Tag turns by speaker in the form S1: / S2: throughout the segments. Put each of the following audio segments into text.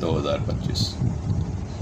S1: 2025।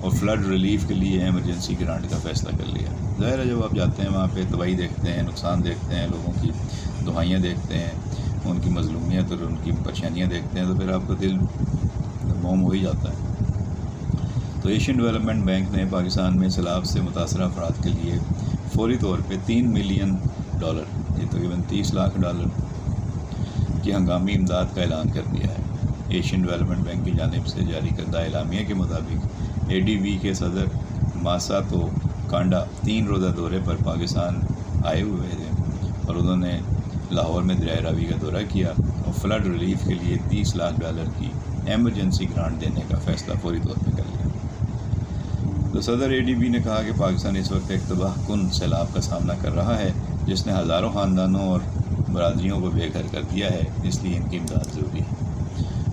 S1: اور flood relief کے لیے ایمرجنسی گرانٹ کا فیصلہ کر لیا۔ ظاہر ہے جب آپ جاتے ہیں وہاں پہ تباہی دیکھتے ہیں، نقصان دیکھتے ہیں، لوگوں کی دہائیاں دیکھتے ہیں، ان کی مظلومیت اور ان کی پریشانیاں دیکھتے ہیں، تو پھر آپ کا دل موم ہو ہی جاتا ہے۔ تو ایشین ڈیولپمنٹ بینک نے پاکستان میں سیلاب سے متاثرہ افراد کے لیے فوری طور پہ $3 ملین، یہ تقریباً $30 لاکھ کی ہنگامی امداد کا اعلان کر دیا ہے۔ ایشین ڈیولپمنٹ بینک کی جانب سے جاری کردہ اعلامیہ کے مطابق ADB کے صدر ماساتو کانڈا 3 روزہ دورے پر پاکستان آئے ہوئے تھے اور انہوں نے لاہور میں دریائے راوی کا دورہ کیا اور فلڈ ریلیف کے لیے $30 لاکھ کی ایمرجنسی گرانٹ دینے کا فیصلہ فوری طور پہ کر لیا۔ تو صدر ADB نے کہا کہ پاکستان اس وقت ایک تباہ کن سیلاب کا سامنا کر رہا ہے جس نے ہزاروں خاندانوں اور برادریوں کو بے گھر کر دیا ہے، اس لیے ان کی امداد ضروری ہے۔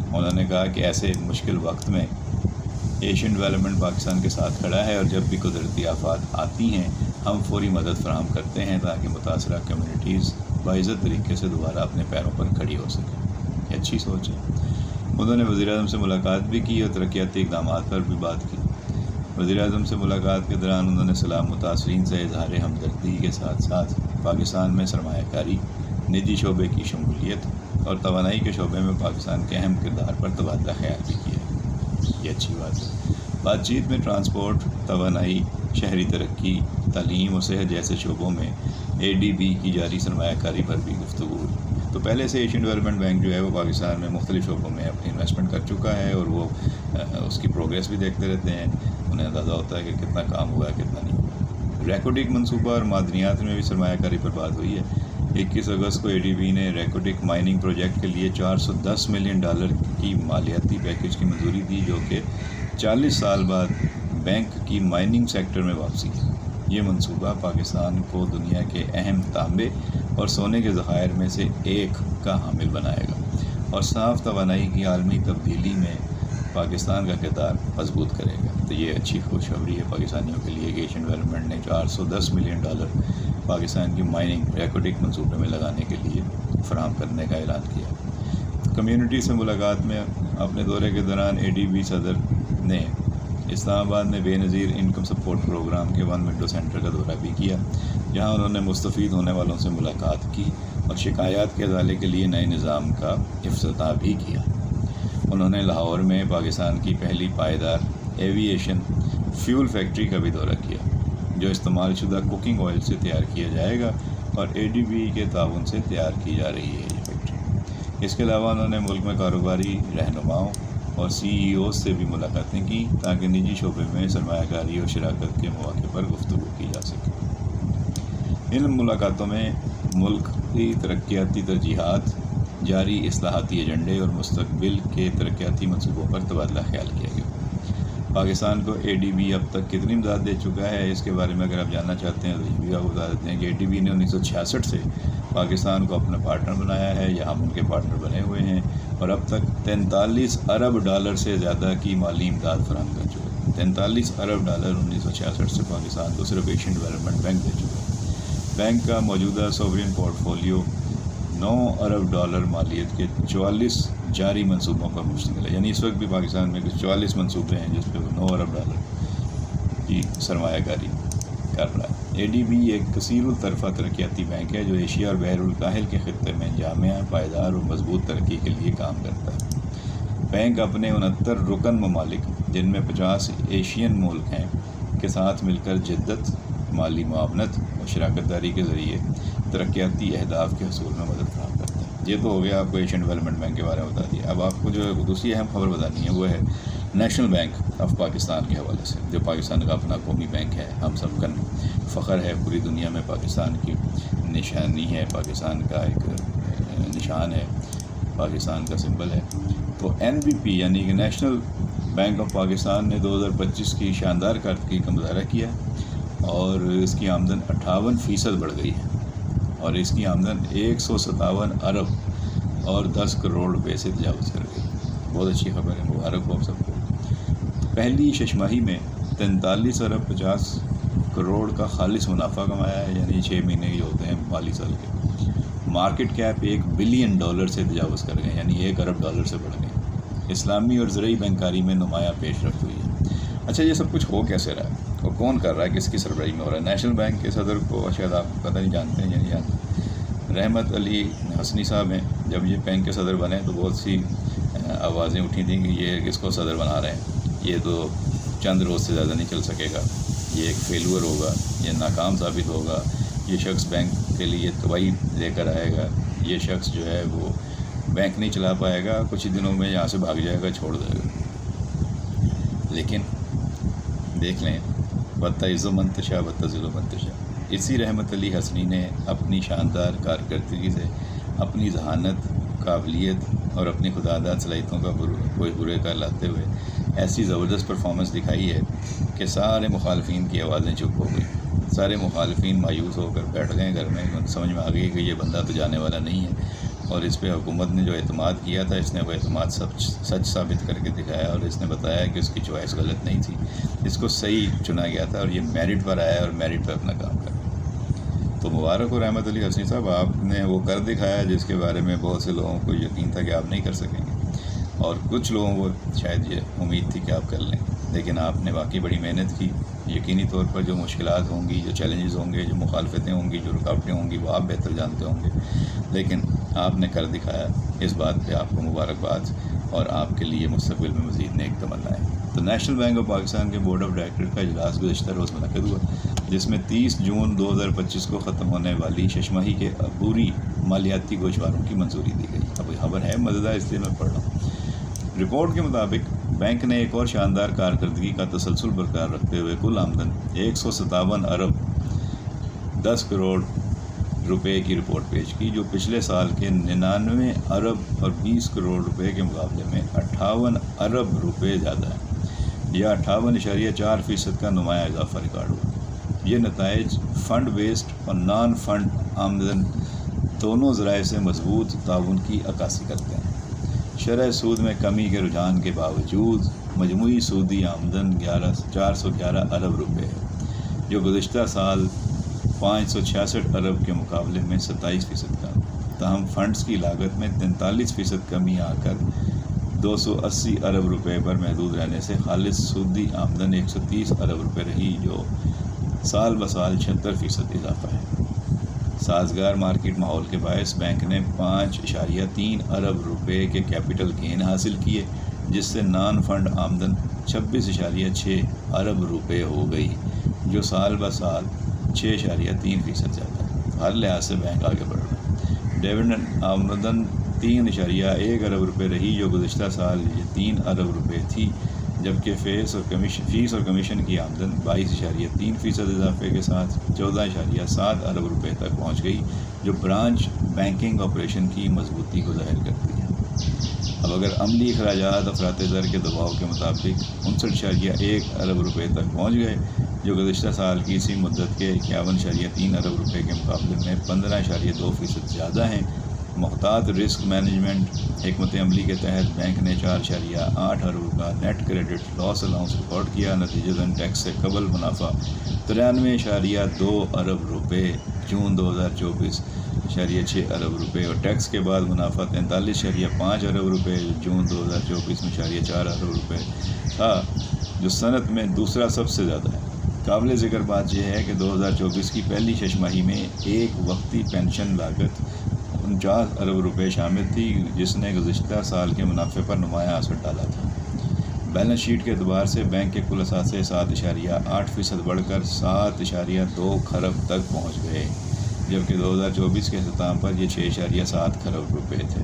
S1: انہوں نے کہا کہ ایسے مشکل وقت میں ایشین ڈیولپمنٹ پاکستان کے ساتھ کھڑا ہے اور جب بھی قدرتی آفات آتی ہیں ہم فوری مدد فراہم کرتے ہیں تاکہ متاثرہ کمیونٹیز باعزت طریقے سے دوبارہ اپنے پیروں پر کھڑی ہو سکیں۔ یہ اچھی سوچ ہے۔ انہوں نے وزیر اعظم سے ملاقات بھی کی اور ترقیاتی اقدامات پر بھی بات کی۔ وزیر اعظم سے ملاقات کے دوران انہوں نے سیلاب متاثرین سے اظہار ہمدردی کے ساتھ ساتھ پاکستان میں سرمایہ کاری، نجی شعبے کی شمولیت اور توانائی کے شعبے میں پاکستان کے اہم کردار پر تبادلہ خیال بھی کیا۔ یہ اچھی بات ہے۔ بات چیت میں ٹرانسپورٹ، توانائی، شہری ترقی، تعلیم و صحت جیسے شعبوں میں ADB کی جاری سرمایہ کاری پر بھی گفتگو ہوئی۔ تو پہلے سے ایشین ڈیولپمنٹ بینک جو ہے وہ پاکستان میں مختلف شعبوں میں اپنی انویسٹمنٹ کر چکا ہے اور وہ اس کی پروگریس بھی دیکھتے رہتے ہیں، انہیں اندازہ ہوتا ہے کہ کتنا کام ہوا ہے کتنا نہیں ہوا۔ ریکوٹک منصوبہ اور معدنیات میں بھی سرمایہ کاری پر بات ہوئی ہے۔ 21 اگست کو ADB نے ریکوٹک مائننگ پروجیکٹ کے لیے $410 ملین کی مالیاتی پیکج کی منظوری دی، جو کہ 40 سال بعد بینک کی مائننگ سیکٹر میں واپسی ہے۔ یہ منصوبہ پاکستان کو دنیا کے اہم تانبے اور سونے کے ذخائر میں سے ایک کا حامل بنائے گا اور صاف توانائی کی عالمی تبدیلی میں پاکستان کا کردار مضبوط کرے گا۔ تو یہ اچھی خوشخبری ہے پاکستانیوں کے لیے کہ ایشین ڈیولپمنٹ نے $410 ملین پاکستان کی مائننگ ریکوٹک منصوبے میں لگانے کے لیے فراہم کرنے کا اعلان کیا۔ کمیونٹی سے ملاقات میں اپنے دورے کے دوران ADB صدر نے اسلام آباد میں بے نظیر انکم سپورٹ پروگرام کے 1 ونڈو سینٹر کا دورہ بھی کیا، جہاں انہوں نے مستفید ہونے والوں سے ملاقات کی اور شکایات کے ازالے کے لیے نئے نظام کا افتتاح بھی کیا۔ انہوں نے لاہور میں پاکستان کی پہلی پائیدار ایوییشن فیول فیکٹری کا بھی دورہ کیا، جو استعمال شدہ کوکنگ آئل سے تیار کیا جائے گا اور ADB کے تعاون سے تیار کی جا رہی ہے یہ فیکٹری۔ اس کے علاوہ انہوں نے ملک میں کاروباری رہنماؤں اور CEOs سے بھی ملاقاتیں کی تاکہ نجی شعبے میں سرمایہ کاری اور شراکت کے مواقع پر گفتگو کی جا سکے۔ ان ملاقاتوں میں ملک کی ترقیاتی ترجیحات، جاری اصلاحاتی ایجنڈے اور مستقبل کے ترقیاتی منصوبوں پر تبادلہ خیال کیا گیا۔ پاکستان کو ADB اب تک کتنی امداد دے چکا ہے، اس کے بارے میں اگر آپ جاننا چاہتے ہیں تو یہ بھی آپ بتا دیتے ہیں کہ ADB نے 1966 سے پاکستان کو اپنا پارٹنر بنایا ہے یا ہم ان کے پارٹنر بنے ہوئے ہیں اور اب تک $43 ارب سے زیادہ کی مالی امداد فراہم کر چکے ہیں۔ $43 ارب 1966 سے پاکستان کو صرف ایشین ڈیولپمنٹ بینک دے چکا ہے۔ بینک کا موجودہ سوورین پورٹ فولیو $9 ارب مالیت کے 44 جاری منصوبوں پر مشتمل ہے، یعنی اس وقت بھی پاکستان میں کچھ 44 منصوبے ہیں جس پہ وہ $9 ارب کی سرمایہ کاری کر رہا ہے۔ ADB ایک کثیر الطرفہ ترقیاتی بینک ہے جو ایشیا اور بحر الکاہل کے خطے میں جامع، پائیدار اور مضبوط ترقی کے لیے کام کرتا ہے۔ بینک اپنے 69 رکن ممالک، جن میں 50 ایشین ملک ہیں، کے ساتھ مل کر جدت، مالی معاونت اور شراکت داری کے ذریعے ترقیاتی اہداف کے حصول میں مدد فراہم کرتا ہے۔ یہ تو ہو گیا آپ کو ایشین ڈیولپمنٹ بینک کے بارے میں بتا دیا۔ اب آپ کو جو دوسری اہم خبر بتانی ہے وہ ہے نیشنل بینک آف پاکستان کے حوالے سے، جو پاکستان کا اپنا قومی بینک ہے، ہم سب کا فخر ہے، پوری دنیا میں پاکستان کی نشانی ہے، پاکستان کا ایک نشان ہے، پاکستان کا سمبل ہے۔ تو NBP یعنی کہ نیشنل بینک آف پاکستان نے 2025 کی شاندار کارکردگی کا مظاہرہ کیا اور اس کی آمدن 58% بڑھ گئی ہے اور اس کی آمدن 157 ارب اور 10 کروڑ روپے سے تجاوز کر گئی۔ بہت اچھی خبر ہے، مبارک ہو آپ سب کو۔ پہلی ششماہی میں 43 ارب 50 کروڑ کا خالص منافع کمایا ہے، یعنی 6 مہینے جو ہوتے ہیں مالی سال کے۔ مارکیٹ کیپ $1 بلین سے تجاوز کر گئے، یعنی $1 ارب سے بڑھ گئے۔ اسلامی اور زرعی بینکاری میں نمایاں پیش رفت ہوئی ہے۔ اچھا یہ سب کچھ ہو کیسے رہا ہے اور کون کر رہا ہے، کس کی سربراہی میں ہو رہا ہے؟ نیشنل بینک کے صدر کو شاید آپ پتہ نہیں جانتے ہیں یا نہیں جانتے، رحمت علی حسنی صاحب ہیں. جب یہ بینک کے صدر بنے تو بہت سی آوازیں اٹھی تھیں کہ یہ کس کو صدر بنا رہے ہیں، یہ تو چند روز سے زیادہ نہیں چل سکے گا، یہ ایک فیلور ہوگا، یہ ناکام ثابت ہوگا، یہ شخص بینک کے لیے تباہی لے کر آئے گا، یہ شخص جو ہے وہ بینک نہیں چلا پائے گا، کچھ ہی دنوں میں یہاں سے بھاگ جائے گا، چھوڑ دے گا. لیکن دیکھ لیں، بتعز و منتشا بتذل و منتشا، اسی رحمت علی حسنی نے اپنی شاندار کارکردگی سے، اپنی ذہانت، قابلیت اور اپنی خداداد صلاحیتوں کا کوئی برے کا لاتے ہوئے ایسی زبردست پرفارمنس دکھائی ہے کہ سارے مخالفین کی آوازیں چپ ہو گئی، سارے مخالفین مایوس ہو کر بیٹھ گئے گھر میں. سمجھ میں آ گئی کہ یہ بندہ تو جانے والا نہیں ہے، اور اس پہ حکومت نے جو اعتماد کیا تھا، اس نے وہ اعتماد سچ ثابت کر کے دکھایا، اور اس نے بتایا کہ اس کی چوائس غلط نہیں تھی، اس کو صحیح چنا گیا تھا، اور یہ میرٹ پر آیا اور میرٹ پر اپنا کام کر. تو مبارک ہو رحمت علی حسنی صاحب، آپ نے وہ کر دکھایا جس کے بارے میں بہت سے لوگوں کو یقین تھا کہ آپ نہیں کر سکیں گے، اور کچھ لوگوں کو شاید یہ امید تھی کہ آپ کر لیں، لیکن آپ نے واقعی بڑی محنت کی. یقینی طور پر جو مشکلات ہوں گی، جو چیلنجز ہوں گے، جو مخالفتیں ہوں گی، جو رکاوٹیں ہوں گی، وہ آپ بہتر جانتے ہوں گے، لیکن آپ نے کر دکھایا. اس بات پہ آپ کو مبارکباد، اور آپ کے لیے مستقبل میں مزید نیک تمنائیں. تو نیشنل بینک آف پاکستان کے بورڈ آف ڈائریکٹر کا اجلاس گزشتہ روز منعقد ہوا، جس میں 30 جون 2025 کو ختم ہونے والی شش ماہی کے عبوری مالیاتی گوشواروں کی منظوری دی گئی. اب خبر ہے مزیدار، اس لیے میں پڑھ رہا ہوں. رپورٹ کے مطابق بینک نے ایک اور شاندار کارکردگی کا تسلسل برقرار رکھتے ہوئے کل آمدن 157 ارب 10 کروڑ روپے کی رپورٹ پیش کی، جو پچھلے سال کے 99 ارب اور 20 کروڑ روپے کے مقابلے میں 58 ارب روپے زیادہ ہے، یا 58.4% کا نمایاں اضافہ ریکارڈ ہوا. یہ نتائج فنڈ بیسڈ اور نان فنڈ آمدن دونوں ذرائع سے مضبوط تعاون کی عکاسی کرتے ہیں. شرح سود میں کمی کے رجحان کے باوجود مجموعی سودی آمدن 411 ارب روپے ہے، جو گزشتہ سال 566 ارب کے مقابلے میں 27% کم. تاہم فنڈز کی لاگت میں 43% کمی آ کر 280 ارب روپے پر محدود رہنے سے خالص سودی آمدن 130 ارب روپے رہی، جو سال بسال 76% اضافہ ہے. سازگار مارکیٹ ماحول کے باعث بینک نے 5.3 ارب روپے کے کیپٹل گین حاصل کیے، جس سے نان فنڈ آمدن 26.6 ارب روپے ہو گئی، جو سال بسال 6.3% زیادہ ہے. ہر لحاظ سے بینک آگے بڑھ رہا ہے. ڈیویڈنڈ آمدن 3.1 ارب روپے رہی، جو گزشتہ سال یہ 3 ارب روپے تھی، جبکہ فیس اور کمیشن کی آمدن 22.3% اضافے کے ساتھ 14.7 ارب روپے تک پہنچ گئی، جو برانچ بینکنگ آپریشن کی مضبوطی کو ظاہر کرتی ہے. اب اگر عملی اخراجات افراط زر کے دباؤ کے مطابق 59.1 ارب روپے تک پہنچ گئے، جو گزشتہ سال کی اسی مدت کے 51.3 ارب روپے کے مقابلے میں 15.2% زیادہ ہیں. محتاط رسک مینجمنٹ حکمت عملی کے تحت بینک نے 4.8 ارب کا نیٹ کریڈٹ لاس الاؤنس ریکارڈ کیا. نتیجتاً ٹیکس سے قبل منافع 93.2 ارب روپے جون 2024.6 ارب روپے، اور ٹیکس کے بعد منافع 43.5 ارب روپے جون 2024.4 ارب روپے تھا، جو صنعت میں دوسرا سب سے زیادہ ہے. قابل ذکر بات یہ ہے کہ 2024 کی پہلی شش ماہی میں ایک وقتی پینشن لاگت 49 ارب روپے شامل تھی، جس نے گزشتہ سال کے منافع پر نمایاں اثر ڈالا تھا. بیلنس شیٹ کے اعتبار سے بینک کے کل اثاثے 7.8% بڑھ کر 7.2 خرب تک پہنچ گئے، جبکہ 2024 کے اختتام پر یہ 6.7 خرب روپے تھے.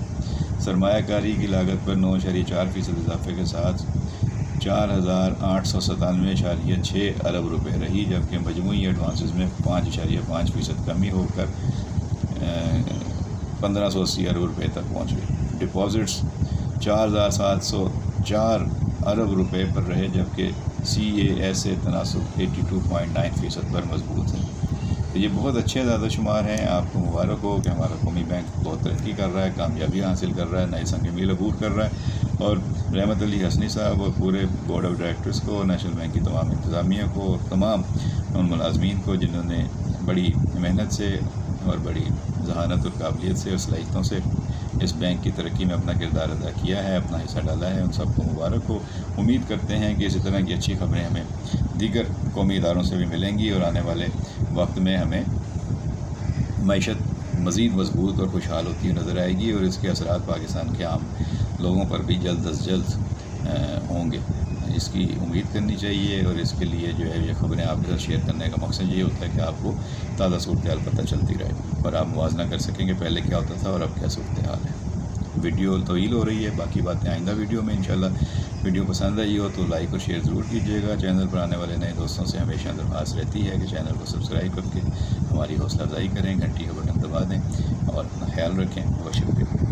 S1: سرمایہ کاری کی لاگت پر 9.4% اضافے کے ساتھ 4,897.6 ارب روپے رہی، جبکہ مجموعی ایڈوانسز میں 5.5% کمی ہو کر 1,580 ارب روپے تک پہنچ گئی. ڈپازٹس 4,704 ارب روپے پر رہے، جبکہ سی اے ایس اے تناسب 82.9% پر مضبوط ہے. تو یہ بہت اچھے زیادہ شمار ہیں. آپ کو مبارک ہو کہ ہمارا قومی بینک بہت ترقی کر رہا ہے، کامیابی حاصل کر رہا ہے، نئے سنگ میل عبور کر رہا ہے. اور رحمت علی حسنی صاحب اور پورے بورڈ آف ڈائریکٹرز کو، نیشنل بینک کی تمام انتظامیہ کو، اور تمام ان ملازمین کو جنہوں نے بڑی محنت سے اور بڑی ذہانت اور قابلیت سے اور صلاحیتوں سے اس بینک کی ترقی میں اپنا کردار ادا کیا ہے، اپنا حصہ ڈالا ہے، ان سب کو مبارک ہو۔ امید کرتے ہیں کہ اسی طرح کی اچھی خبریں ہمیں دیگر قومی اداروں سے بھی ملیں گی اور آنے والے وقت میں ہمیں معیشت مزید مضبوط اور خوشحال ہوتی ہوئی نظر آئے گی، اور اس کے اثرات پاکستان کے عام لوگوں پر بھی جلد از جلد ہوں گے۔ اس کی امید کرنی چاہیے، اور اس کے لیے جو ہے یہ خبریں آپ کے ساتھ شیئر کرنے کا مقصد یہ ہوتا ہے کہ آپ کو تازہ صورتحال پتہ چلتی رہے اور آپ موازنہ کر سکیں کہ پہلے کیا ہوتا تھا اور اب کیا صورتحال ہے۔ ویڈیو طویل ہو رہی ہے، باقی باتیں آئندہ ویڈیو میں انشاءاللہ۔ ویڈیو پسند آئی ہو تو لائک اور شیئر ضرور کیجیے گا۔ چینل پر آنے والے نئے دوستوں سے ہمیشہ درخواست رہتی ہے کہ چینل کو سبسکرائب کر کے ہماری حوصلہ افزائی کریں، گھنٹی کا بٹن دبا دیں اور اپنا خیال رکھیں۔ بہت شکریہ۔